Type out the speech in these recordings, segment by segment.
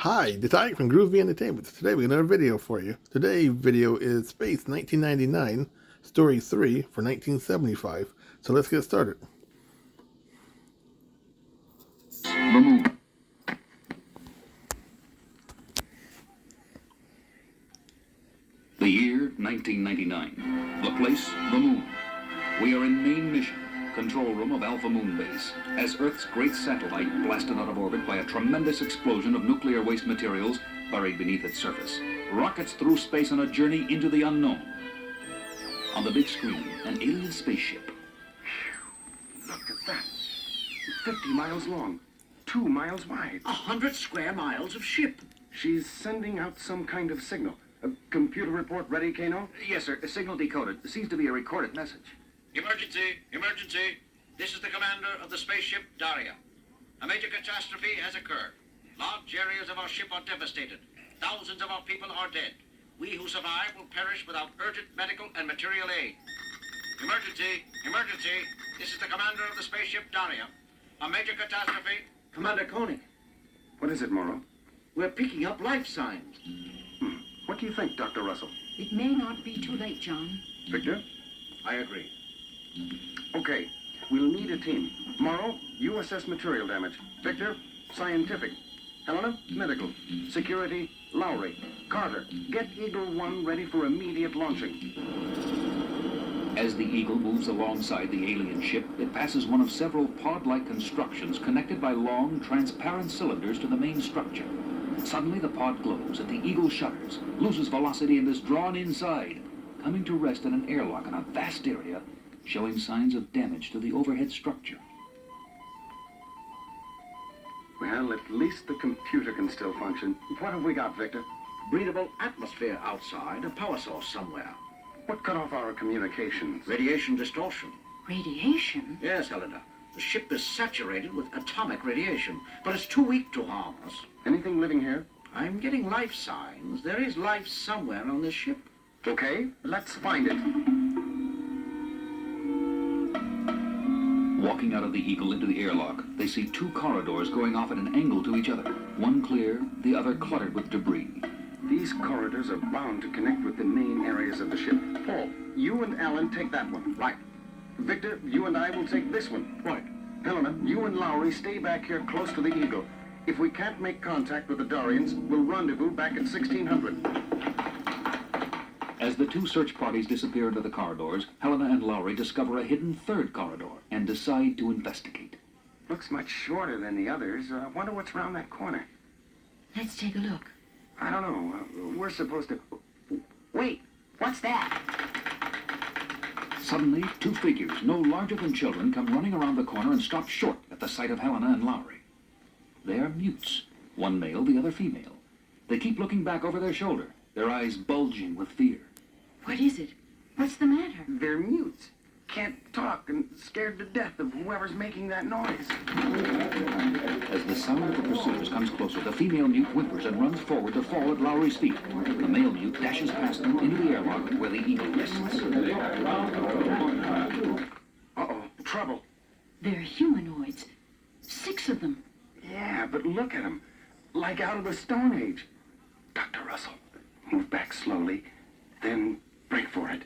Hi, this is Ike from Groovy Entertainment. Today we got another video for you. Today's video is Space 1999, Story 3 for 1975. So let's get started. The moon. The year 1999. The place, the moon. We are in main mission, control room of Alpha Moon Base, as Earth's great satellite blasted out of orbit by a tremendous explosion of nuclear waste materials buried beneath its surface. Rockets through space on a journey into the unknown. On the big screen, an alien spaceship. Look at that. 50 miles long, 2 miles wide. 100 square miles of ship. She's sending out some kind of signal. A computer report ready, Kano? Yes, sir. Signal decoded. It seems to be a recorded message. Emergency! Emergency! This is the commander of the spaceship Daria. A major catastrophe has occurred. Large areas of our ship are devastated. Thousands of our people are dead. We who survive will perish without urgent medical and material aid. Emergency! Emergency! This is the commander of the spaceship Daria. A major catastrophe. Commander Koenig, What is it, Morrow? we're picking up life signs. What do you think, Dr. Russell? It may not be too late, John. Victor? I agree. Okay, we'll need a team. Morrow, you assess material damage. Victor, scientific. Helena, medical. Security, Lowry. Carter, get Eagle 1 ready for immediate launching. As the Eagle moves alongside the alien ship, it passes one of several pod-like constructions connected by long, transparent cylinders to the main structure. Suddenly, the pod glows, and the Eagle shudders, loses velocity, and is drawn inside, coming to rest in an airlock in a vast area, showing signs of damage to the overhead structure. Well, at least the computer can still function. What have we got, Victor? Breathable atmosphere outside, a power source somewhere. What cut off our communications? Radiation distortion. Radiation? Yes, Helena. The ship is saturated with atomic radiation, but it's too weak to harm us. Anything living here? I'm getting life signs. There is life somewhere on this ship. Okay, let's find it. Walking out of the Eagle into the airlock, they see two corridors going off at an angle to each other. One clear, the other cluttered with debris. These corridors are bound to connect with the main areas of the ship. Paul, you and Alan take that one. Right. Victor, you and I will take this one. Right. Helena, you and Lowry stay back here close to the Eagle. If we can't make contact with the Darians, we'll rendezvous back at 1600. As the two search parties disappear into the corridors, Helena and Lowry discover a hidden third corridor and decide to investigate. Looks much shorter than the others. Wonder what's around that corner. Let's take a look. I don't know. We're supposed to... Wait, what's that? Suddenly, two figures, no larger than children, come running around the corner and stop short at the sight of Helena and Lowry. They are mutes, one male, the other female. They keep looking back over their shoulder, their eyes bulging with fear. What is it? What's the matter? They're mutes. Can't talk and scared to death of whoever's making that noise. As the sound of the pursuers comes closer, the female mute whimpers and runs forward to fall at Lowry's feet. The male mute dashes past them into the airlock where the Eagle rests. Uh-oh, trouble. They're humanoids. 6 of them. Yeah, but look at them. Like out of the Stone Age. Dr. Russell, move back slowly, then break for it.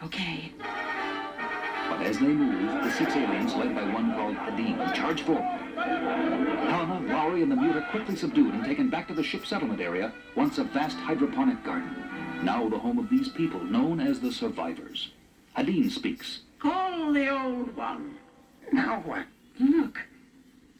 Okay. But as they move, the 6 aliens, led by one called Hadeen, charge forward. Helena, Lowry, and the mute are quickly subdued and taken back to the ship settlement area, once a vast hydroponic garden. Now the home of these people, known as the Survivors. Hadeen speaks. Call the old one. Now what? Look.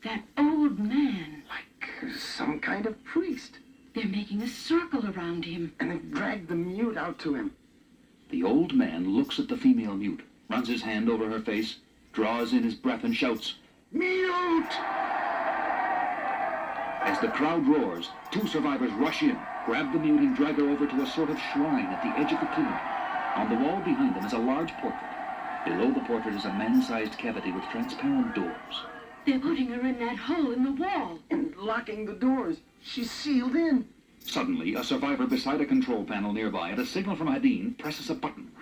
That old man. Like some kind of priest. They're making a circle around him. And they've dragged the mute out to him. The old man looks at the female mute, runs his hand over her face, draws in his breath and shouts, "Mute!" As the crowd roars, 2 survivors rush in, grab the mute and drag her over to a sort of shrine at the edge of the clearing. On the wall behind them is a large portrait. Below the portrait is a man-sized cavity with transparent doors. They're putting her in that hole in the wall. And locking the doors. She's sealed in. Suddenly, a survivor beside a control panel nearby, at a signal from Hadeen, presses a button.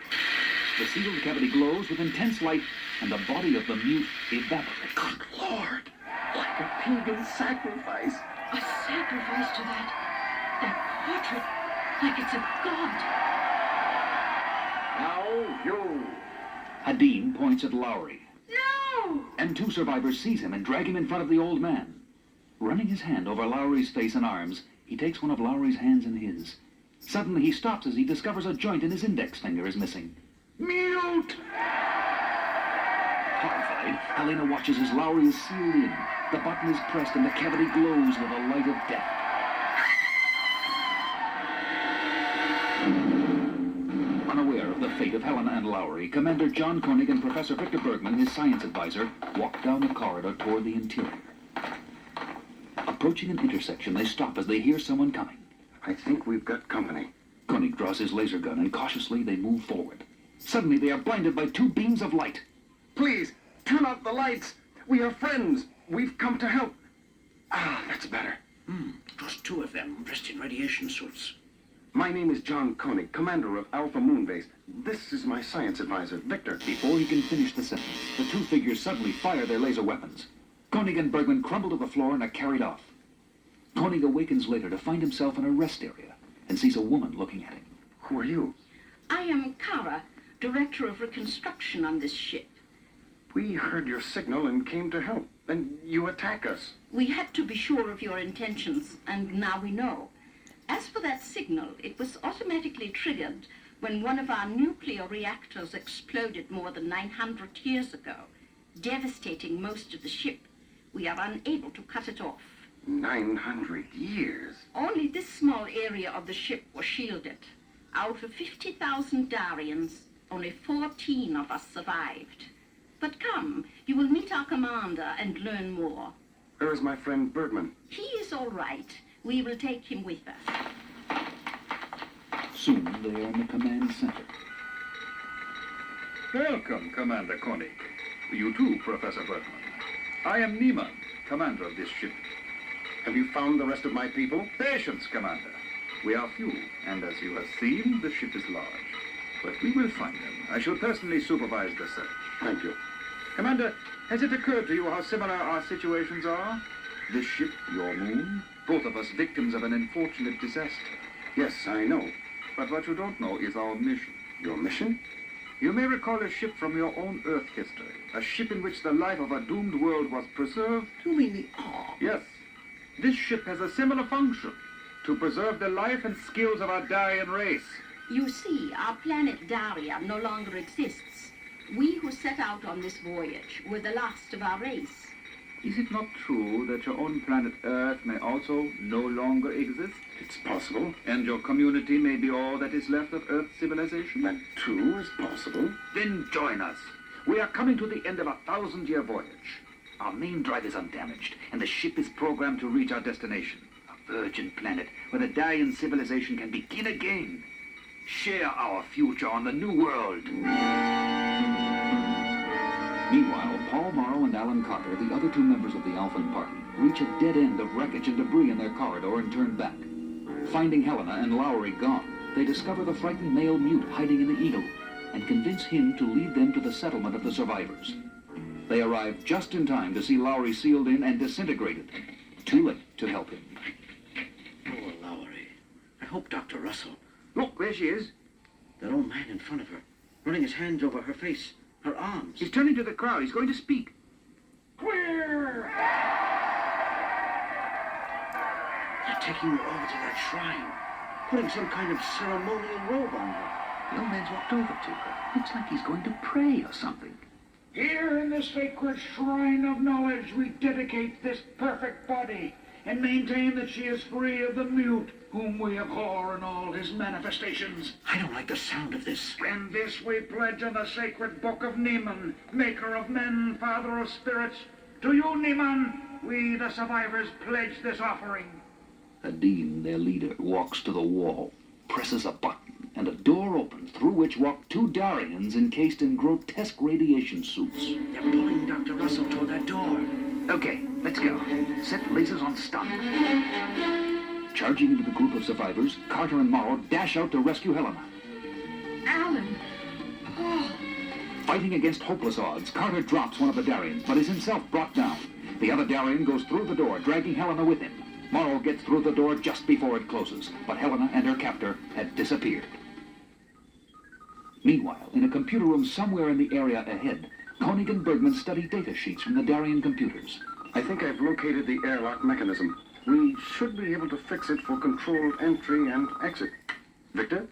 The sealed cavity glows with intense light, and the body of the mute evaporates. Good Lord! Like a pagan sacrifice. A sacrifice to the Dean points at Lowry, No! and two survivors seize him and drag him in front of the old man. Running his hand over Lowry's face and arms, he takes one of Lowry's hands in his. Suddenly he stops as he discovers a joint in his index finger is missing. Mute! Horrified, Helena watches as Lowry is sealed in. The button is pressed and the cavity glows with a light of death. Unaware of the fate of Helena and Lowry, Commander John Koenig and Professor Victor Bergman, his science advisor, walk down the corridor toward the interior. Approaching an intersection, they stop as they hear someone coming. I think we've got company. Koenig draws his laser gun and cautiously they move forward. Suddenly they are blinded by two beams of light. Please, turn out the lights. We are friends. We've come to help. Ah, that's better. Just two of them dressed in radiation suits. My name is John Koenig, commander of Alpha Moon Base. This is my science advisor, Victor. Before he can finish the sentence, the two figures suddenly fire their laser weapons. Koenig and Bergman crumble to the floor and are carried off. Koenig awakens later to find himself in a rest area and sees a woman looking at him. Who are you? I am Kara, director of reconstruction on this ship. We heard your signal and came to help. And you attack us. We had to be sure of your intentions, and now we know. As for that signal, it was automatically triggered when one of our nuclear reactors exploded more than 900 years ago, devastating most of the ship. We are unable to cut it off. 900 years. Only this small area of the ship was shielded. Out of 50,000 darians, only 14 of us survived. But come, you will meet our commander and learn more. Where is my friend Bergman? He is all right. We will take him with us. Soon they are in the command center. Welcome, Commander Koenig. You too, Professor Bergman. I am Niemann, commander of this ship. Have you found the rest of my people? Patience, Commander. We are few, and as you have seen, the ship is large. But we will find them. I shall personally supervise the search. Thank you. Commander, has it occurred to you how similar our situations are? This ship, your moon, both of us victims of an unfortunate disaster. Yes, I know. But what you don't know is our mission. Your mission? You may recall a ship from your own Earth history. A ship in which the life of a doomed world was preserved. You mean the Ark? Yes. This ship has a similar function, to preserve the life and skills of our Darian race. You see, our planet Daria no longer exists. We who set out on this voyage were the last of our race. Is it not true that your own planet Earth may also no longer exist? It's possible. And your community may be all that is left of Earth's civilization? That too is possible. Then join us. We are coming to the end of a 1,000-year voyage. Our main drive is undamaged, and the ship is programmed to reach our destination. A virgin planet where the Darian civilization can begin again. Share our future on the new world. Meanwhile, Paul Morrow and Alan Carter, the other two members of the Alphan party, reach a dead end of wreckage and debris in their corridor and turn back. Finding Helena and Lowry gone, they discover the frightened male mute hiding in the Eagle and convince him to lead them to the settlement of the survivors. They arrive just in time to see Lowry sealed in and disintegrated. Too late to help him. Poor Lowry. I hope Dr. Russell. Look, there she is. That old man in front of her, running his hands over her face, her arms. He's turning to the crowd. He's going to speak. Queer! They're taking her over to that shrine, putting some kind of ceremonial robe on her. The old man's walked over to her. Looks like he's going to pray or something. Here in the sacred shrine of knowledge, we dedicate this perfect body and maintain that she is free of the mute, whom we abhor in all his manifestations. I don't like the sound of this. And this we pledge on the sacred book of Niemann, maker of men, father of spirits. To you, Niemann, we, the survivors, pledge this offering. Dean, their leader, walks to the wall, presses a button, and a door opens through which walk two Darians encased in grotesque radiation suits. They're pulling Dr. Russell toward that door. Okay, let's go. Set lasers on stun. Charging into the group of survivors, Carter and Morrow dash out to rescue Helena. Alan! Oh, Fighting against hopeless odds, Carter drops one of the Darians, but is himself brought down. The other Darian goes through the door, dragging Helena with him. Morrow gets through the door just before it closes, but Helena and her captor had disappeared. Meanwhile, in a computer room somewhere in the area ahead, Koenig and Bergman study data sheets from the Darian computers. I think I've located the airlock mechanism. We should be able to fix it for controlled entry and exit. Victor,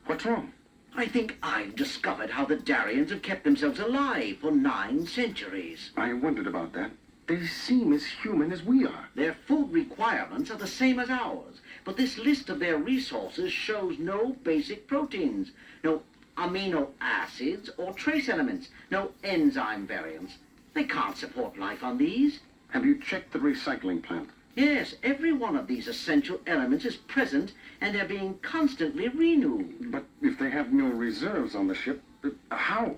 what's wrong? I think I've discovered how the Darians have kept themselves alive for 9 centuries. I wondered about that. They seem as human as we are. Their food requirements are the same as ours, but this list of their resources shows no basic proteins, no amino acids or trace elements, no enzyme variants. They can't support life on these. Have you checked the recycling plant? Yes, every one of these essential elements is present and they're being constantly renewed. But if they have no reserves on the ship, how?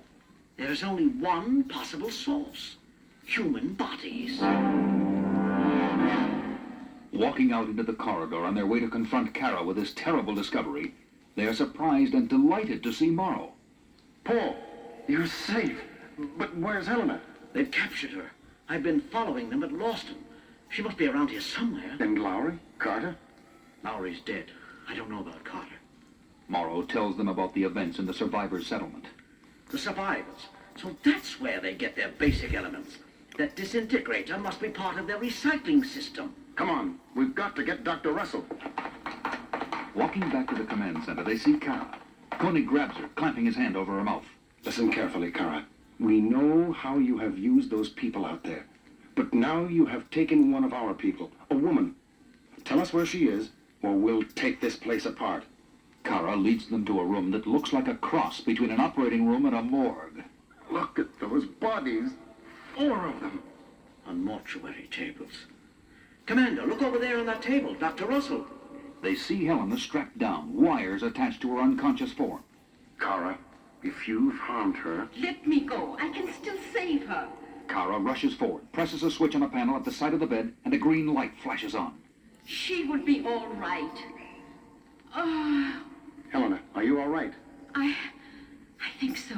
There is only one possible source: human bodies. Walking out into the corridor on their way to confront Kara with this terrible discovery, they are surprised and delighted to see Morrow. Paul, you're safe. But where's Helena? They've captured her. I've been following them but lost them. She must be around here somewhere. And Lowry? Carter? Lowry's dead. I don't know about Carter. Morrow tells them about the events in the survivors' settlement. The survivors. So that's where they get their basic elements. That disintegrator must be part of their recycling system. Come on, we've got to get Dr. Russell. Walking back to the command center, they see Kara. Koenig grabs her, clamping his hand over her mouth. Listen carefully, Kara. We know how you have used those people out there. But now you have taken one of our people, a woman. Tell us where she is, or we'll take this place apart. Kara leads them to a room that looks like a cross between an operating room and a morgue. Look at those bodies. 4 of them. On mortuary tables. Commander, look over there on that table. Dr. Russell. They see Helena strapped down, wires attached to her unconscious form. Kara, if you've harmed her... Let me go. I can still save her. Kara rushes forward, presses a switch on a panel at the side of the bed, and a green light flashes on. She will be all right. Helena, are you all right? I think so.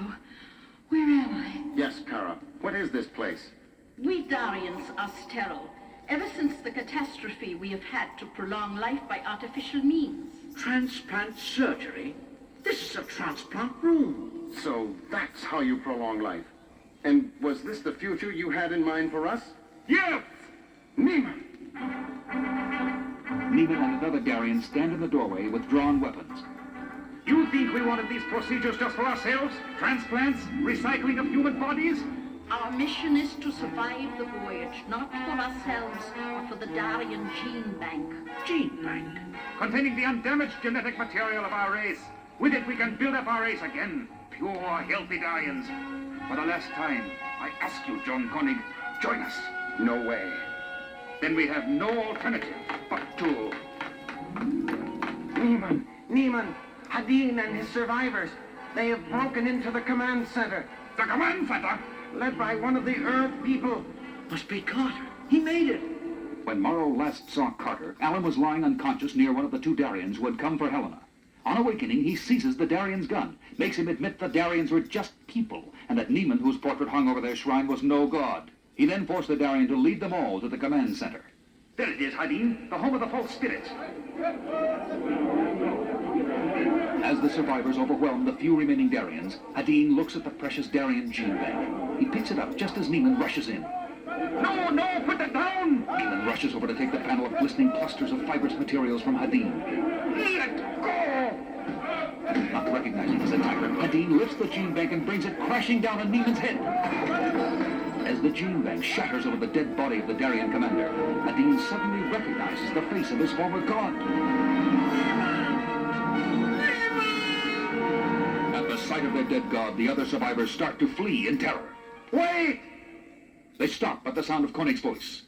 Where am I? Yes, Kara. What is this place? We Darians are sterile. Ever since the catastrophe, we have had to prolong life by artificial means. Transplant surgery? This is a transplant room. So that's how you prolong life. And was this the future you had in mind for us? Yes! Neiman! Neiman and another Darian stand in the doorway with drawn weapons. You think we wanted these procedures just for ourselves? Transplants? Recycling of human bodies? Our mission is to survive the voyage, not for ourselves, but for the Darian gene bank. Gene bank. Containing the undamaged genetic material of our race. With it we can build up our race again. Pure, healthy Darians. For the last time, I ask you, John Koenig, join us. No way. Then we have no alternative but to... Neiman! Hadeen and his survivors. They have broken into the command center. The command center? Led by one of the Earth people. Must be Carter. He made it. When Morrow last saw Carter, Alan was lying unconscious near one of the 2 Darians who had come for Helena. On awakening, he seizes the Darian's gun, makes him admit the Darians were just people, and that Neiman, whose portrait hung over their shrine, was no god. He then forced the Darian to lead them all to the command center. There it is, Hadeen, the home of the false spirits. As the survivors overwhelm the few remaining Darians, Hadeen looks at the precious Darian gene bank. He picks it up just as Neiman rushes in. No, put it down! Neiman rushes over to take the panel of glistening clusters of fibrous materials from Hadeen. Let go! Not recognizing his attacker, Hadeen lifts the gene bank and brings it crashing down on Neiman's head. As the gene bank shatters over the dead body of the Darian commander, Hadeen suddenly recognizes the face of his former god. At the sight of their dead god, the other survivors start to flee in terror. Wait! They stop at the sound of Koenig's voice.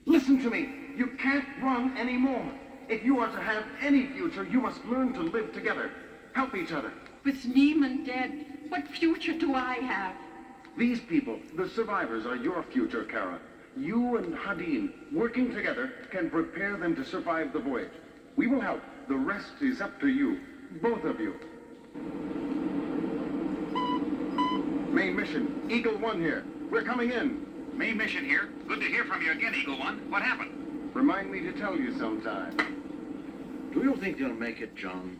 Listen to me. You can't run anymore. If you are to have any future, you must learn to live together. Help each other. With Neiman dead, what future do I have? These people, the survivors, are your future, Kara. You and Hadeen, working together, can prepare them to survive the voyage. We will help. The rest is up to you. Both of you. Main mission, Eagle 1 here. We're coming in. Main mission here. Good to hear from you again, Eagle One. What happened? Remind me to tell you sometime. Do you think they'll make it, John?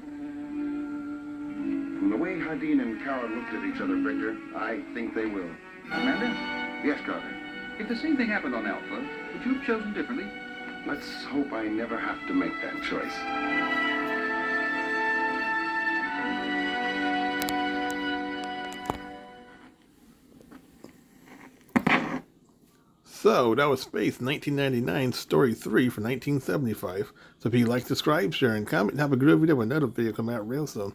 From the way Hardin and Kara looked at each other, Victor, I think they will. Commander, Yes, Carter. if the same thing happened on Alpha, would you have chosen differently? Let's hope I never have to make that choice. So, that was Space 1999, Story 3 for 1975. So if you like, subscribe, share, and comment, and have a good video when another video come out real soon.